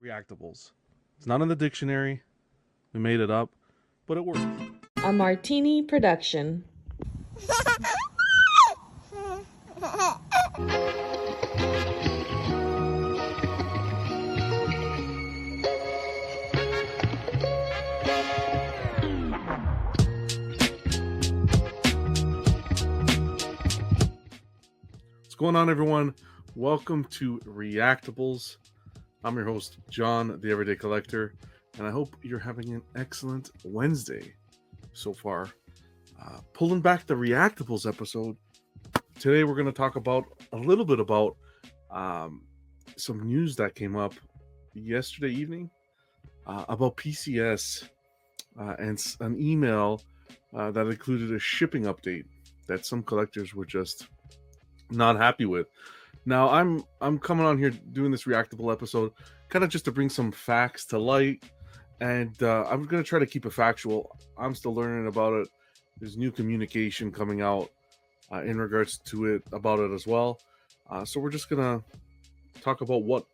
Reactables. It's not in the dictionary. We made it up, but it works. A Martini production. What's going on, everyone? Welcome to Reactables. I'm your host, John, the Everyday Collector, and I hope you're having an excellent Wednesday so far. Pulling back the Reactables episode, today we're going to talk about a little bit about some news that came up yesterday evening about PCS and an email that included a shipping update that some collectors were just not happy with. Now I'm coming on here doing this Reactable episode kind of just to bring some facts to light, and I'm going to try to keep it factual. I'm still learning about it. There's new communication coming out in regards to it about it as well. So we're just going to talk about what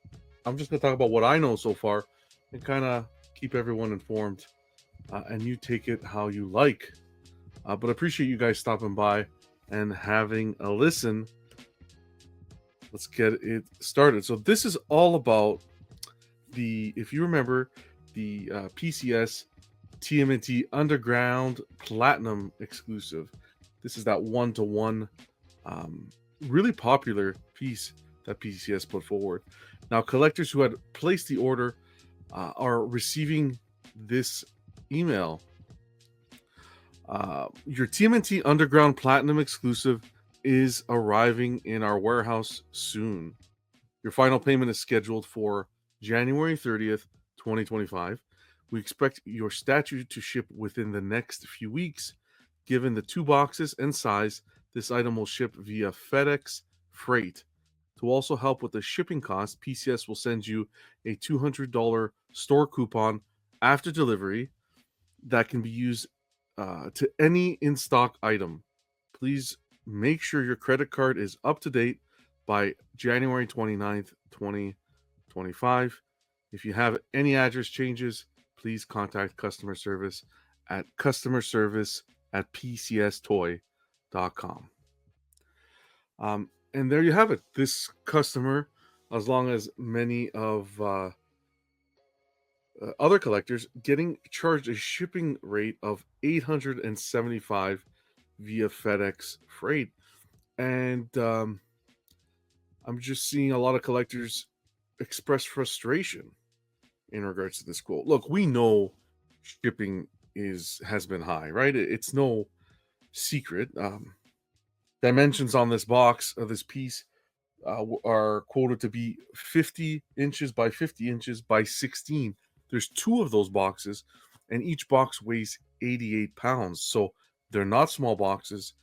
I know so far and kind of keep everyone informed, and you take it how you like. But I appreciate you guys stopping by and having a listen. Let's get it started. So this is all about if you remember, the PCS TMNT Underground Platinum exclusive. This is that one-to-one, really popular piece that PCS put forward. Now, collectors who had placed the order are receiving this email. Your TMNT Underground Platinum exclusive is arriving in our warehouse soon. Your final payment is scheduled for January 30th, 2025. We expect your statue to ship within the next few weeks. Given the 2 boxes and size, this item will ship via FedEx Freight. To also help with the shipping cost, PCS will send you a $200 store coupon after delivery that can be used to any in-stock item. Please make sure your credit card is up to date by January 29th, 2025. If you have any address changes, please contact customer service at customerservice@pcstoy.com. And there you have it. This customer, as long as many of other collectors, getting charged a shipping rate of $875 via FedEx Freight. And I'm just seeing a lot of collectors express frustration in regards to this quote. Look, we know shipping has been high, right? It's no secret. Dimensions on this box of this piece are quoted to be 50 inches by 50 inches by 16. There's 2 of those boxes, and each box weighs 88 pounds. So they're not small boxes.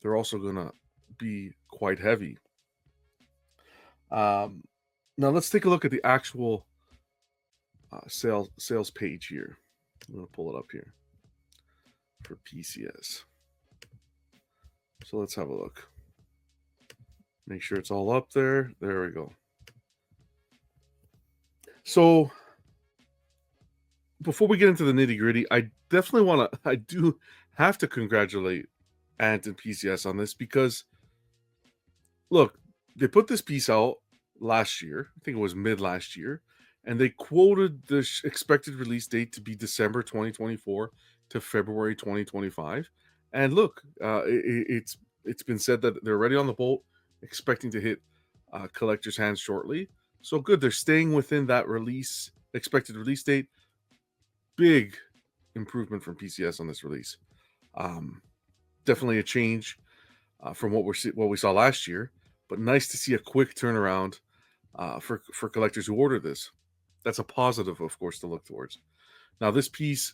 They're also going to be quite heavy. Now let's take a look at the actual sales page here. I'm going to pull it up here for PCS. So let's have a look. Make sure it's all up there. There we go. So before we get into the nitty-gritty, I do have to congratulate Ant and PCS on this, because look, they put this piece out last year. I think it was mid last year, and they quoted the expected release date to be December 2024 to February 2025. And look, it's been said that they're already on the boat, expecting to hit collectors' hands shortly. So good, they're staying within that expected release date. Big improvement from PCS on this release. Definitely a change from what we saw last year, but nice to see a quick turnaround for collectors who order this. That's a positive, of course, to look towards. Now, this piece,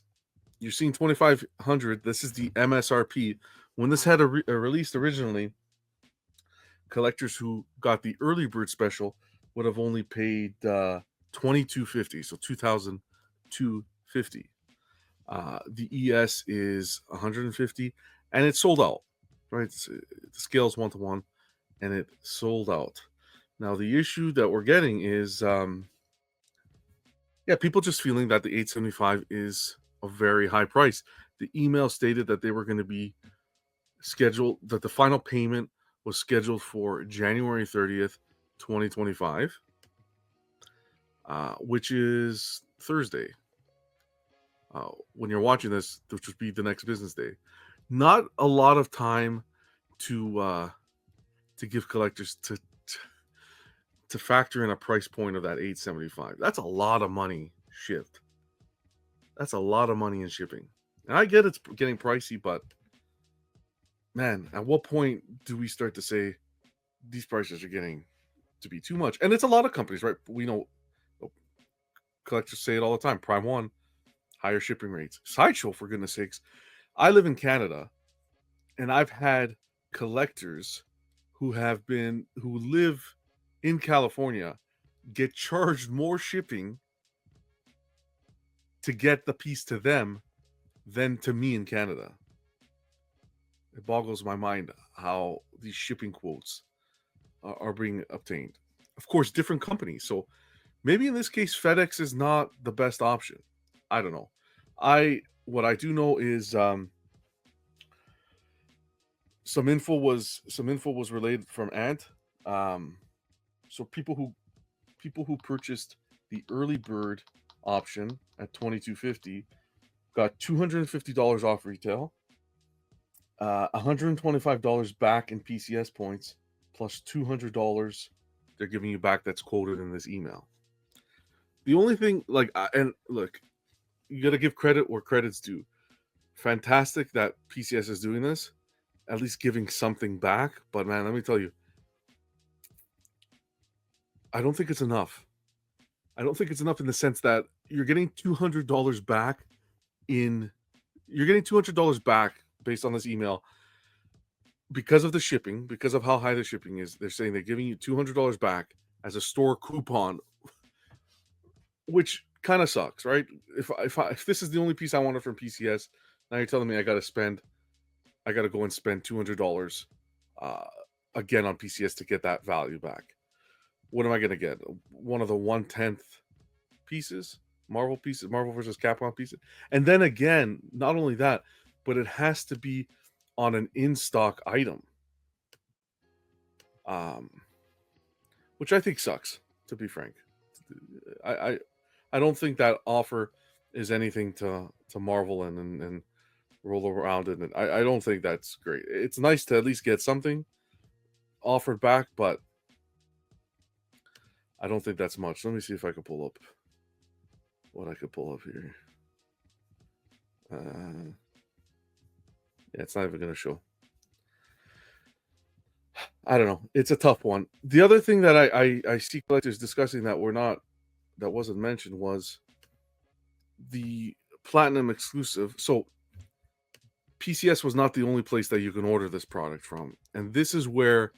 you're seeing $2,500. This is the MSRP. When this had a released originally, collectors who got the early bird special would have only paid $2,250, so $2,250. The ES is $150, and it sold out. Right, the scale is 1-to-1, and it sold out. Now, the issue that we're getting is Yeah, people just feeling that the 875 is a very high price. The email stated that they were going to be scheduled, that the final payment was scheduled for January 30th, 2025, which is Thursday. When you're watching this, which would be the next business day. Not a lot of time to give collectors to factor in a price point of that 875. That's a lot of money shipped. That's a lot of money in shipping. And I get it's getting pricey, but man, at what point do we start to say these prices are getting to be too much? And it's a lot of companies, right? We know collectors say it all the time. Prime One, higher shipping rates. Sideshow, for goodness sakes. I live in Canada, and I've had collectors who live in California get charged more shipping to get the piece to them than to me in Canada. It boggles my mind how these shipping quotes are being obtained. Of course, different companies. So maybe in this case, FedEx is not the best option. I don't know. What I do know is some info was relayed from Ant. So people who purchased the early bird option at $22.50 got $250 off retail, $125 back in PCS points, plus $200 they're giving you back that's quoted in this email. The only thing, and look, you got to give credit where credit's due. Fantastic that PCS is doing this, at least giving something back. But man, let me tell you, I don't think it's enough. I don't think it's enough in the sense that you're getting $200 back you're getting $200 back based on this email because of the shipping, because of how high the shipping is. They're saying they're giving you $200 back as a store coupon, which kind of sucks, right? If this is the only piece I wanted from PCS, now you're telling me I got to go and spend $200 again on PCS to get that value back. What am I going to get? One of the 1/10 pieces, Marvel versus Capcom pieces. And then again, not only that, but it has to be on an in-stock item. Which I think sucks, to be frank. I don't think that offer is anything to marvel and roll around in it. I don't think that's great. It's nice to at least get something offered back, but I don't think that's much. Let me see if I can pull up what I could pull up here. Yeah, it's not even going to show. I don't know. It's a tough one. The other thing that I see collectors discussing that wasn't mentioned was the Platinum exclusive. So PCS was not the only place that you can order this product from. And this is where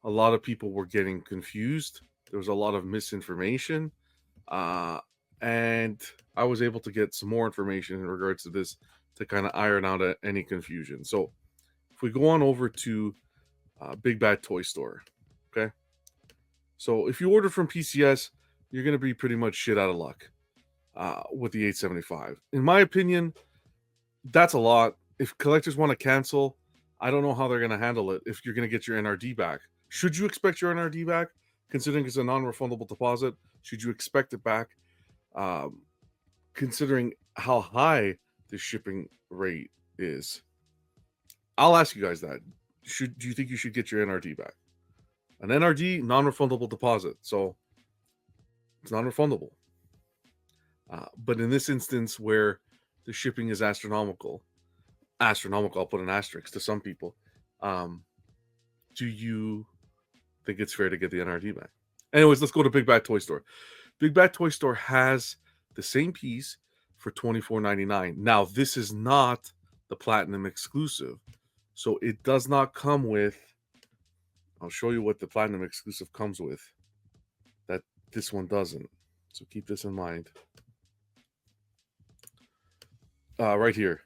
a lot of people were getting confused. There was a lot of misinformation. And I was able to get some more information in regards to this to kind of iron out any confusion. So if we go on over to Big Bad Toy Store, okay? So if you order from PCS, you're going to be pretty much shit out of luck with the 875. In my opinion, that's a lot. If collectors want to cancel, I don't know how they're going to handle it if you're going to get your NRD back. Should you expect your NRD back, considering it's a non-refundable deposit? Should you expect it back, considering how high the shipping rate is? I'll ask you guys that. Do you think you should get your NRD back? An NRD, non-refundable deposit, so it's non-refundable. But in this instance where the shipping is astronomical, I'll put an asterisk to some people, do you think it's fair to get the NRD back? Anyways, let's go to Big Bad Toy Store. Big Bad Toy Store has the same piece for $24.99. Now, this is not the Platinum exclusive, so it does not come with. I'll show you what the Platinum exclusive comes with that this one doesn't. So keep this in mind. Right here.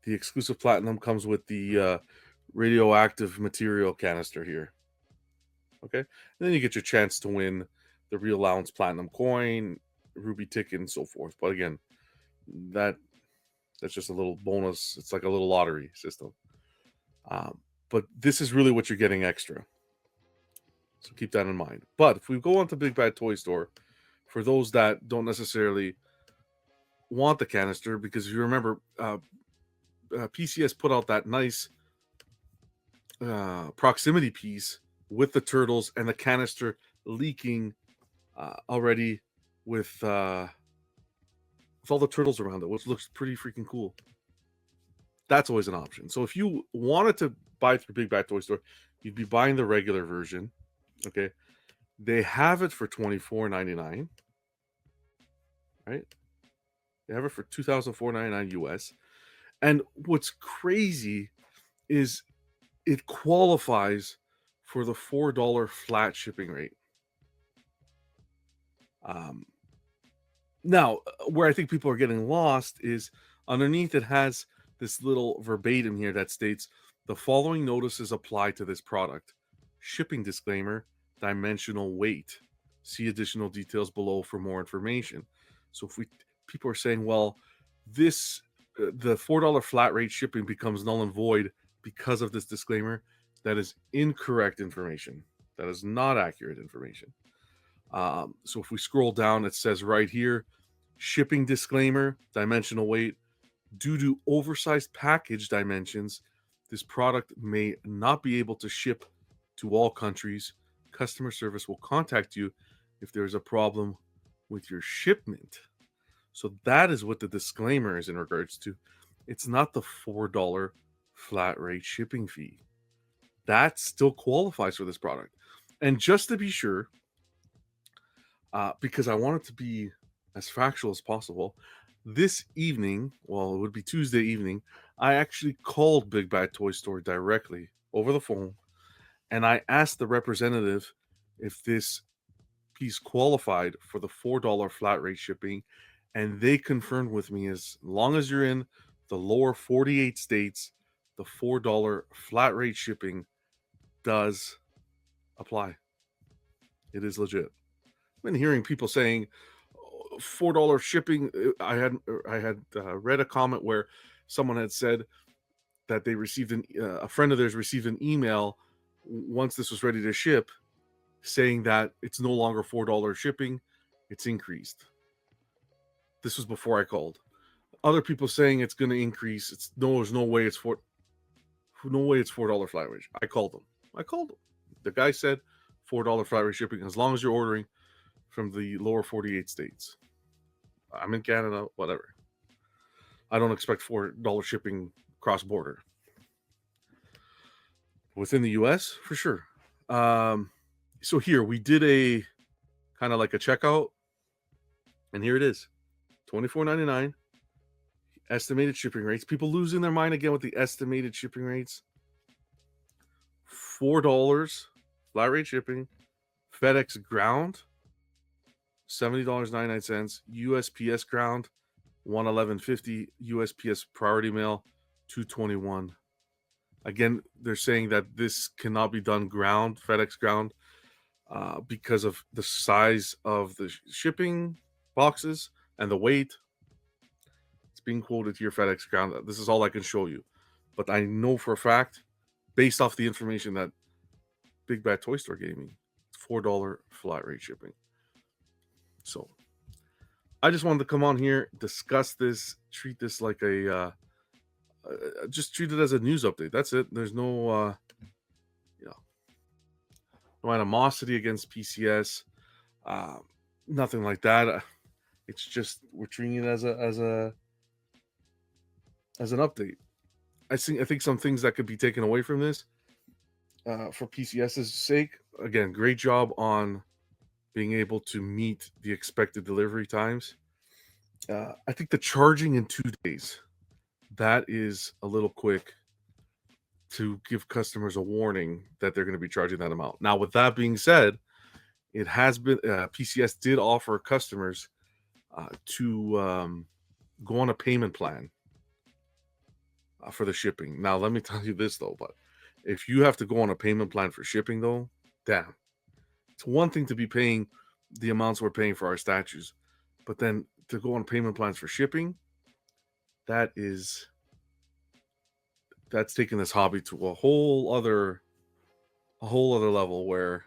The exclusive Platinum comes with the radioactive material canister here. Okay? And then you get your chance to win the Real Allowance Platinum coin, ruby ticket and so forth. But again, that's just a little bonus. It's like a little lottery system. But this is really what you're getting extra. So keep that in mind. But if we go on to Big Bad Toy Store, for those that don't necessarily want the canister, because if you remember, PCS put out that nice proximity piece with the turtles and the canister leaking already with all the turtles around it, which looks pretty freaking cool. That's always an option. So if you wanted to buy through Big Bad Toy Store, you'd be buying the regular version. Okay, they have it for $24.99. Right, they have it for $2,499 US. And what's crazy is it qualifies for the $4 flat shipping rate. Now, where I think people are getting lost is underneath it has this little verbatim here that states the following notices apply to this product. Shipping disclaimer, dimensional weight. See additional details below for more information. So if people are saying, well, this the $4 flat rate shipping becomes null and void because of this disclaimer, that is incorrect information. That is not accurate information. So if we scroll down, it says right here, shipping disclaimer, dimensional weight. Due to oversized package dimensions, this product may not be able to ship to all countries. Customer service will contact you if there's a problem with your shipment. So that is what the disclaimer is in regards to. It's not the $4 flat rate shipping fee. That still qualifies for this product. And just to be sure, because I want it to be as factual as possible, this evening, well, it would be Tuesday evening, I actually called Big Bad Toy Store directly over the phone, and I asked the representative if this piece qualified for the $4 flat rate shipping, and they confirmed with me as long as you're in the lower 48 states, the $4 flat rate shipping does apply. It is legit. I've been hearing people saying $4 shipping. I had read a comment where someone had said that they received a friend of theirs received an email once this was ready to ship, saying that it's no longer $4 shipping, it's increased. This was before I called. Other people saying it's going to increase. There's no way it's $4 flat rate. I called them. The guy said $4 flat rate shipping as long as you're ordering from the lower 48 states. I'm in Canada, whatever. I don't expect $4 shipping cross border. Within the US, for sure. So here we did a kind of like a checkout, and here it is, $24.99. Estimated shipping rates. People losing their mind again with the estimated shipping rates. $4 flat rate shipping. FedEx ground, $70.99. USPS ground, $111.50. USPS priority mail, $221. Again, they're saying that this cannot be done ground, FedEx ground, because of the size of the shipping boxes and the weight. It's being quoted here, FedEx ground. This is all I can show you. But I know for a fact, based off the information that Big Bad Toy Store gave me, it's $4 flat rate shipping. So I just wanted to come on here, discuss this, treat this like just treat it as a news update. That's it. There's no no animosity against PCS, nothing like that. It's just we're treating it as an update. I think some things that could be taken away from this, for PCS's sake. Again, great job on being able to meet the expected delivery times. I think the charging in 2 days, that is a little quick to give customers a warning that they're going to be charging that amount. Now, with that being said, it has been PCS did offer customers to go on a payment plan for the shipping. Now, let me tell you this though, but if you have to go on a payment plan for shipping though, damn, it's one thing to be paying the amounts we're paying for our statues, But then to go on payment plans for shipping, that that's taking this hobby to a whole other level where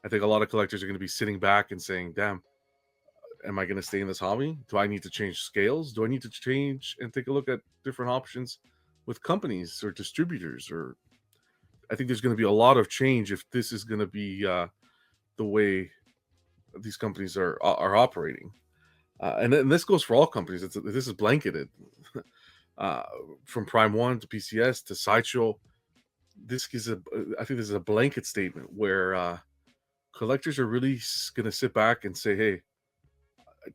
I think a lot of collectors are going to be sitting back and saying, "Damn, am I going to stay in this hobby? Do I need to change scales? Do I need to change and take a look at different options with companies or distributors?" Or I think there's going to be a lot of change if this is going to be the way these companies are operating. And this goes for all companies. This is blanketed uh, from Prime One to PCS to Sideshow. I think this is a blanket statement where collectors are really going to sit back and say, "Hey,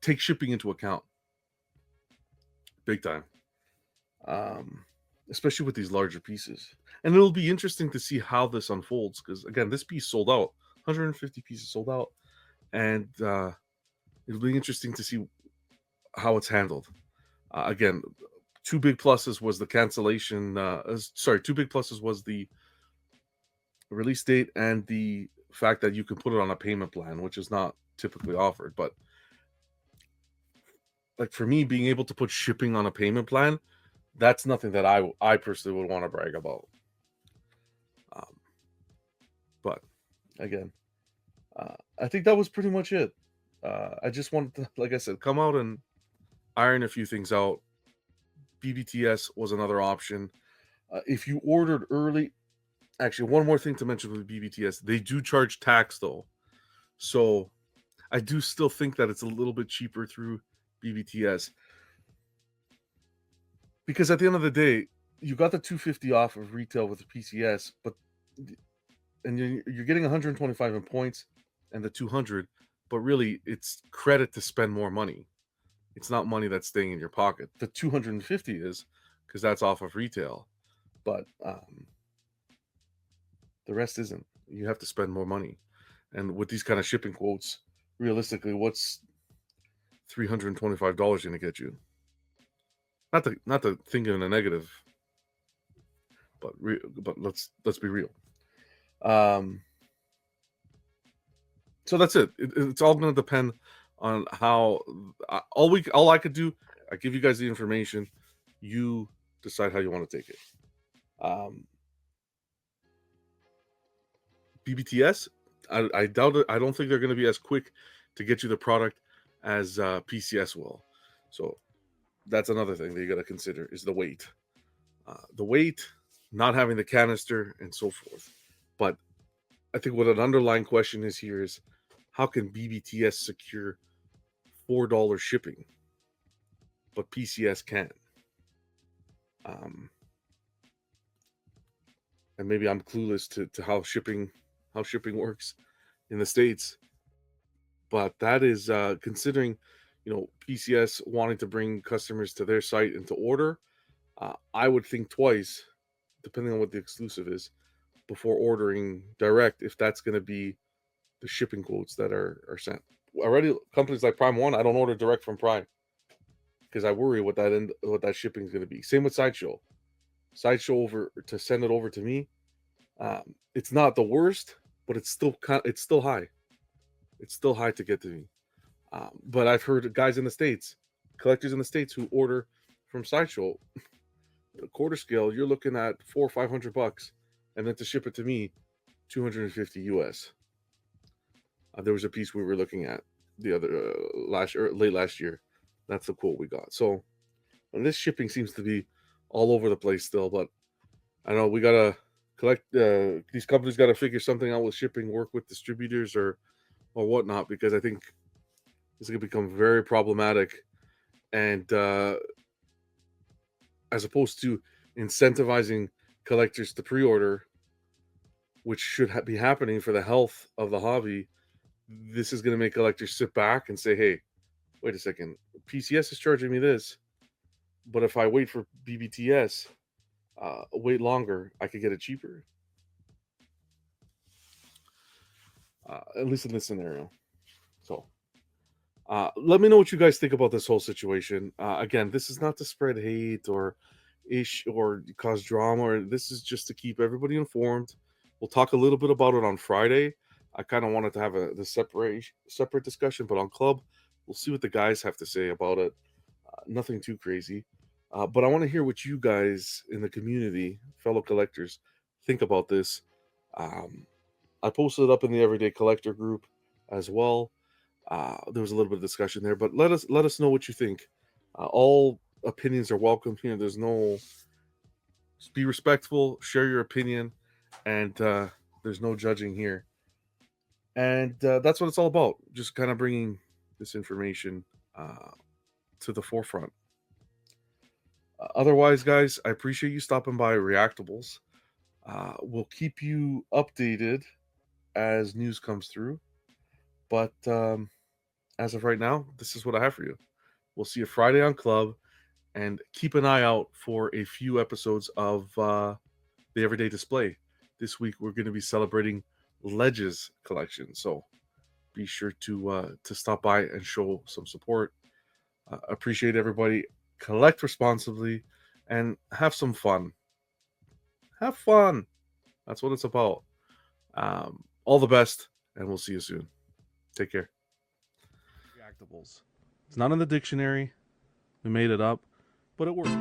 take shipping into account, big time." Um, Especially with these larger pieces, and it'll be interesting to see how this unfolds because again, this piece sold out, 150 pieces sold out, and it'll be interesting to see how it's handled. Again, two big pluses was the cancellation. Sorry, two big pluses was the release date and the fact that you can put it on a payment plan, which is not typically offered. But like for me, being able to put shipping on a payment plan, that's nothing that I personally would want to brag about. Um, but again, I think that was pretty much it. I just wanted to, like I said, come out and iron a few things out. BBTS was another option. If you ordered early, actually, one more thing to mention with BBTS, they do charge tax though. So I do still think that it's a little bit cheaper through BBTS because at the end of the day, you got the 250 off of retail with the PCS, but and you're getting 125 in points and the 200, but really it's credit to spend more money. It's not money that's staying in your pocket. The 250 is because that's off of retail, but the rest isn't. You have to spend more money, and with these kind of shipping quotes, realistically, what's $325 going to get you? Not to think in a negative, but let's be real. Um, so that's it. It's all going to depend on how all I could do. I give you guys the information. You decide how you want to take it. Um, BBTS, I doubt it. I don't think they're going to be as quick to get you the product as PCS will. So that's another thing that you got to consider is the weight, not having the canister, and so forth. But I think what an underlying question is here is how can BBTS secure $4 shipping, but PCS can't? Um, and maybe I'm clueless to how shipping works in the states, but that is considering PCS wanting to bring customers to their site and to order. I would think twice, depending on what the exclusive is, before ordering direct if that's going to be the shipping quotes that are sent. Already, companies like Prime One, I don't order direct from Prime because I worry what that shipping is going to be. Same with Sideshow. Sideshow over to send it over to me. It's not the worst, but it's still high. It's still high to get to me. But I've heard guys in the states, collectors in the states, who order from Sideshow a quarter scale. You're looking at $400 or $500, and then to ship it to me, 250 US. There was a piece we were looking at the other late last year. That's the quote we got. So, and this shipping seems to be all over the place still. But I know we gotta collect. These companies got to figure something out with shipping, work with distributors or whatnot, because I think it's gonna become very problematic. And as opposed to incentivizing collectors to pre-order, which should be happening for the health of the hobby, this is going to make collectors sit back and say, "Hey, wait a second, PCS is charging me this, but if I wait for BBTS, wait longer, I could get it cheaper." At least in this scenario. So, let me know what you guys think about this whole situation. Again, this is not to spread hate or cause drama. Or this is just to keep everybody informed. We'll talk a little bit about it on Friday. I kind of wanted to have the separate discussion, but on Club, We'll see what the guys have to say about it. Nothing too crazy. But I want to hear what you guys in the community, fellow collectors, think about this. Um, I posted it up in the Everyday Collector group as well. There was a little bit of discussion there, but let us know what you think. All opinions are welcome here. There's no Just be respectful, share your opinion, and there's no judging here. And that's what it's all about. Just kind of bringing this information uh, to the forefront. Otherwise, guys, I appreciate you stopping by Reactables. We'll keep you updated as news comes through. But as of right now, this is what I have for you. We'll see you Friday on Club, and keep an eye out for a few episodes of the Everyday Display. This week we're going to be celebrating Ledges collection, so be sure to stop by and show some support. Appreciate everybody. Collect responsibly and have some fun. Have fun. That's what it's about. All the best, and we'll see you soon. Take care. Reactables. It's not in the dictionary. We made it up, but it works.